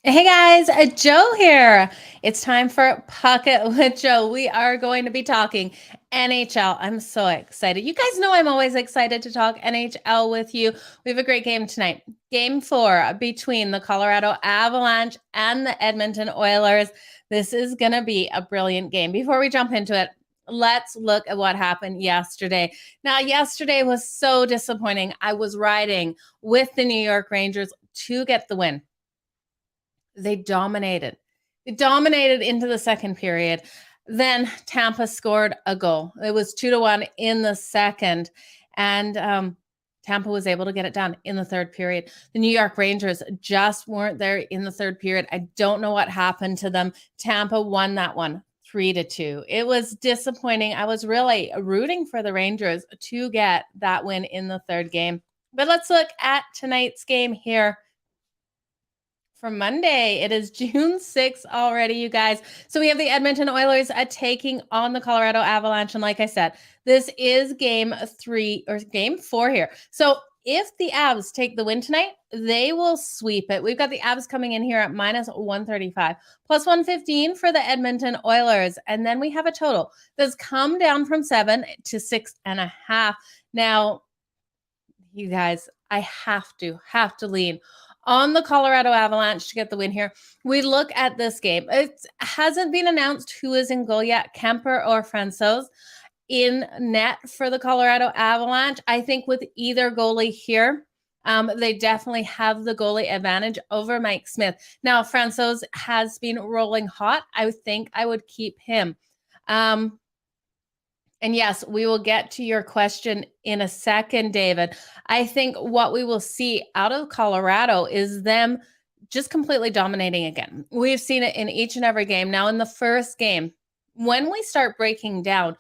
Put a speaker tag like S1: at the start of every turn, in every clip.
S1: Hey guys, Joe here. It's time for Pocket with Joe. We are going to be talking NHL. I'm so excited. You guys know I'm always excited to talk NHL with you. We have a great game tonight. Game 4 between the Colorado Avalanche and the Edmonton Oilers. This is going to be a brilliant game. Before we jump into it, let's look at what happened yesterday. Now, yesterday was so disappointing. I was riding with the New York Rangers to get the win. They dominated. They dominated into the second period. Then Tampa scored a goal. It was 2-1 in the second. And Tampa was able to get it done in the third period. The New York Rangers just weren't there in the third period. I don't know what happened to them. Tampa won that one 3-2. It was disappointing. I was really rooting for the Rangers to get that win in the third game. But let's look at tonight's game here for Monday. It is June 6th already, you guys. So we have the Edmonton Oilers taking on the Colorado Avalanche. And like I said, this is game 4 here. So if the Avs take the win tonight, they will sweep it. We've got the Avs coming in here at minus 135, plus 115 for the Edmonton Oilers. And then we have a total that's come down from 7 to 6.5. Now, you guys, I have to lean on the Colorado Avalanche to get the win here. We look at this game. It hasn't been announced who is in goal yet, Kemper or Francouz in net for the Colorado Avalanche. I think with either goalie here, they definitely have the goalie advantage over Mike Smith. Now, Francouz has been rolling hot. I think I would keep him. And yes, we will get to your question in a second, David. I think what we will see out of Colorado is them just completely dominating again. We've seen it in each and every game. Now, in the first game, when we start breaking down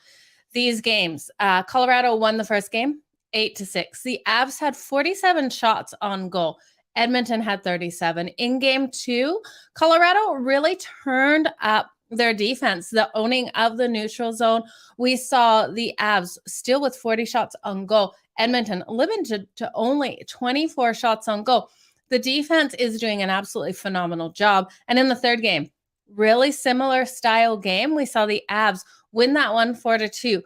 S1: these games, Colorado won the first game 8-6. The Avs had 47 shots on goal. Edmonton had 37. In game 2, Colorado really turned up their defense, the owning of the neutral zone. We saw the Avs still with 40 shots on goal. Edmonton limited to only 24 shots on goal. The defense is doing an absolutely phenomenal job. And in the third game, really similar style game. We saw the Avs win that one 4-2.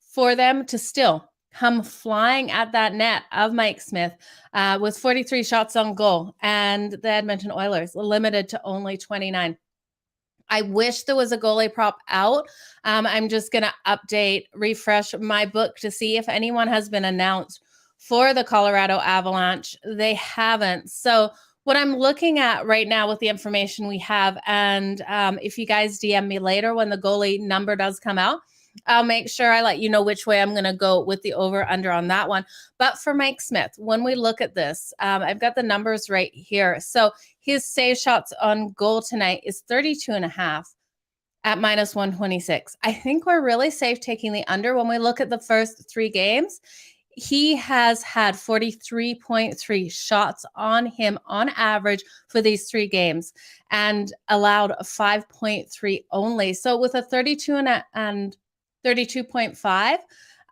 S1: For them to still come flying at that net of Mike Smith with 43 shots on goal, and the Edmonton Oilers limited to only 29. I wish there was a goalie prop out. I'm just going to refresh my book to see if anyone has been announced for the Colorado Avalanche. They haven't. So what I'm looking at right now with the information we have, and if you guys DM me later when the goalie number does come out, I'll make sure I let you know which way I'm going to go with the over-under on that one. But for Mike Smith, when we look at this, I've got the numbers right here. So his save shots on goal tonight is 32.5 at minus 126. I think we're really safe taking the under. When we look at the first 3 games, he has had 43.3 shots on him on average for these 3 games and allowed 5.3 only. So with a 32.5,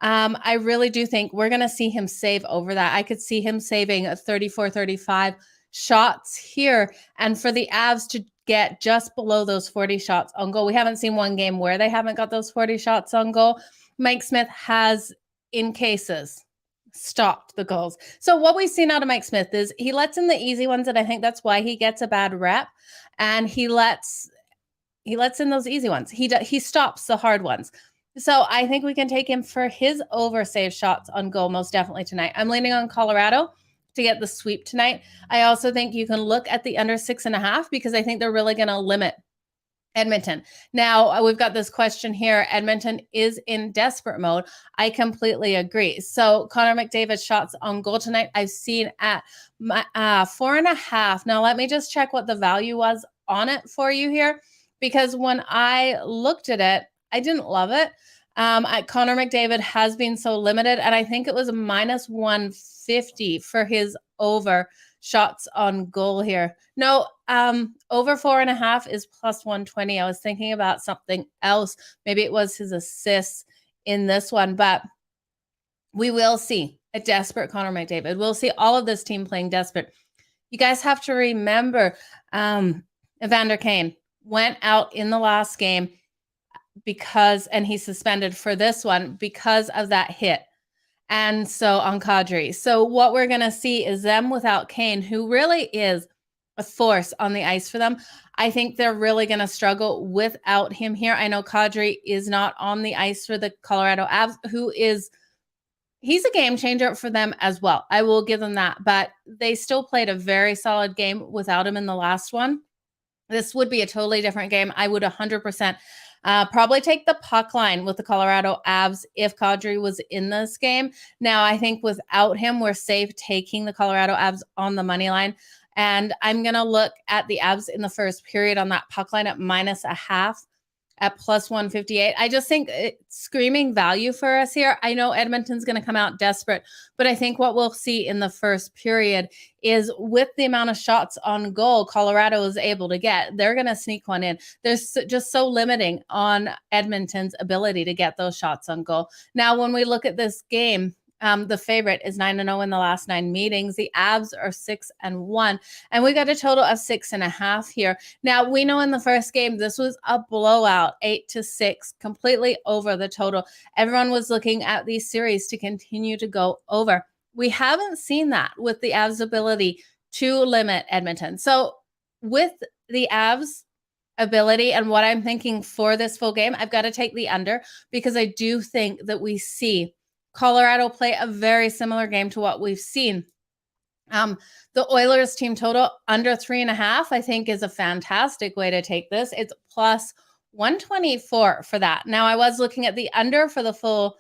S1: I really do think we're going to see him save over that. I could see him saving a 34, 35 shots here. And for the Avs to get just below those 40 shots on goal, we haven't seen one game where they haven't got those 40 shots on goal. Mike Smith has, in cases, stopped the goals. So what we've seen out of Mike Smith is he lets in the easy ones, and I think that's why he gets a bad rep. And he lets in those easy ones. He stops the hard ones. So I think we can take him for his over save shots on goal most definitely tonight. I'm leaning on Colorado to get the sweep tonight. I also think you can look at the under 6.5 because I think they're really going to limit Edmonton. Now, we've got this question here. Edmonton is in desperate mode. I completely agree. So Connor McDavid's shots on goal tonight, I've seen at 4.5. Now, let me just check what the value was on it for you here, because when I looked at it, I didn't love it. Connor McDavid has been so limited, and I think it was a minus 150 for his over shots on goal here. No, over 4.5 is plus 120. I was thinking about something else. Maybe it was his assists in this one, but we will see a desperate Connor McDavid. We'll see all of this team playing desperate. You guys have to remember, Evander Kane went out in the last game and he's suspended for this one because of that hit. And so on Kadri. So what we're going to see is them without Kane, who really is a force on the ice for them. I think they're really going to struggle without him here. I know Kadri is not on the ice for the Colorado Avs, he's a game changer for them as well. I will give them that, but they still played a very solid game without him in the last one. This would be a totally different game. I would 100% probably take the puck line with the Colorado Avs if Kadri was in this game. Now, I think without him, we're safe taking the Colorado Avs on the money line. And I'm going to look at the Avs in the first period on that puck line at -0.5 at +158. I just think it's screaming value for us here. I know Edmonton's going to come out desperate, but I think what we'll see in the first period is with the amount of shots on goal Colorado is able to get, they're going to sneak one in. They're just so limiting on Edmonton's ability to get those shots on goal. Now, when we look at this game, the favorite is 9-0 in the last 9 meetings. The Avs are 6-1, and we got a total of 6.5 here. Now, we know in the first game, this was a blowout, 8-6, completely over the total. Everyone was looking at these series to continue to go over. We haven't seen that with the Avs' ability to limit Edmonton. So with the Avs' ability and what I'm thinking for this full game, I've got to take the under because I do think that we see Colorado play a very similar game to what we've seen. The Oilers team total under 3.5, I think, is a fantastic way to take this. It's +124 for that. Now, I was looking at the under for the full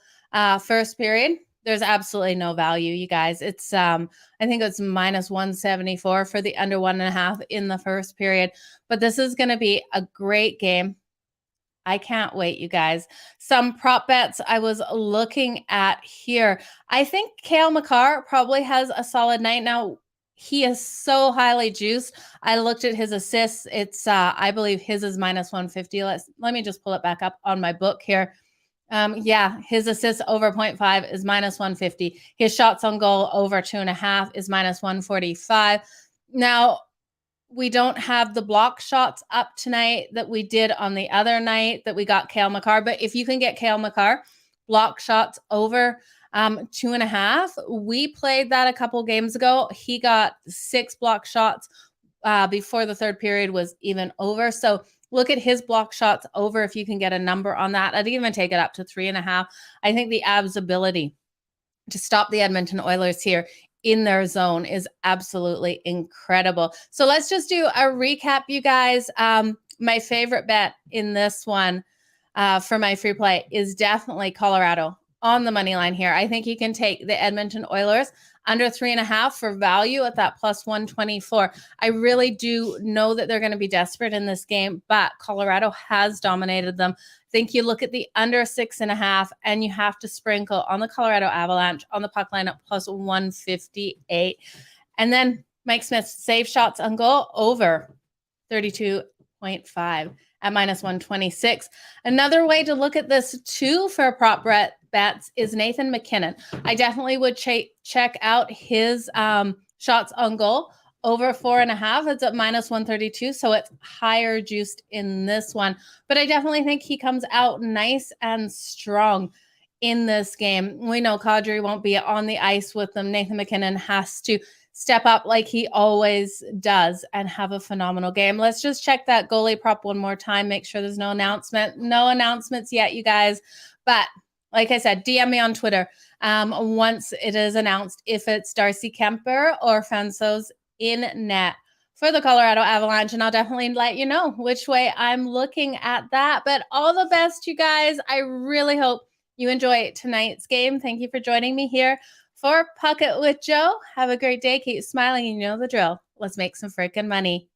S1: first period. There's absolutely no value, you guys. It's I think it's -174 for the under 1.5 in the first period. But this is going to be a great game. I can't wait, you guys. Some prop bets I was looking at here. I think Cale Makar probably has a solid night. Now, he is so highly juiced. I looked at his assists. It's I believe his is -150. Let me just pull it back up on my book here. Yeah, his assists over 0.5 is -150. His shots on goal over 2.5 is -145. Now, we don't have the block shots up tonight that we did on the other night that we got Cale Makar. But if you can get Cale Makar block shots over 2.5, we played that a couple games ago. He got 6 block shots before the third period was even over. So look at his block shots over if you can get a number on that. I'd even take it up to 3.5. I think the Avs' ability to stop the Edmonton Oilers here in their zone is absolutely incredible. So let's just do a recap, you guys. My favorite bet in this one for my free play is definitely Colorado on the money line here. I think you can take the Edmonton Oilers under 3.5 for value at that +124. I really do know that they're going to be desperate in this game, but Colorado has dominated them. I think you look at the under 6.5 and you have to sprinkle on the Colorado Avalanche on the puck line at +158. And then Mike Smith's save shots on goal over 32.5 at -126. Another way to look at this too for prop bets is Nathan MacKinnon. I definitely would check out his shots on goal over 4.5. It's at -132, so it's higher juiced in this one. But I definitely think he comes out nice and strong in this game. We know Kadri won't be on the ice with them. Nathan MacKinnon has to step up like he always does and have a phenomenal game. Let's just check that goalie prop one more time. Make sure there's no announcement. No announcements yet, you guys. But like I said, DM me on Twitter once it is announced if it's Darcy Kemper or Fansos in net for the Colorado Avalanche. And I'll definitely let you know which way I'm looking at that. But all the best, you guys. I really hope you enjoy tonight's game. Thank you for joining me here for Puck It with Joe. Have a great day. Keep smiling. You know the drill. Let's make some freaking money.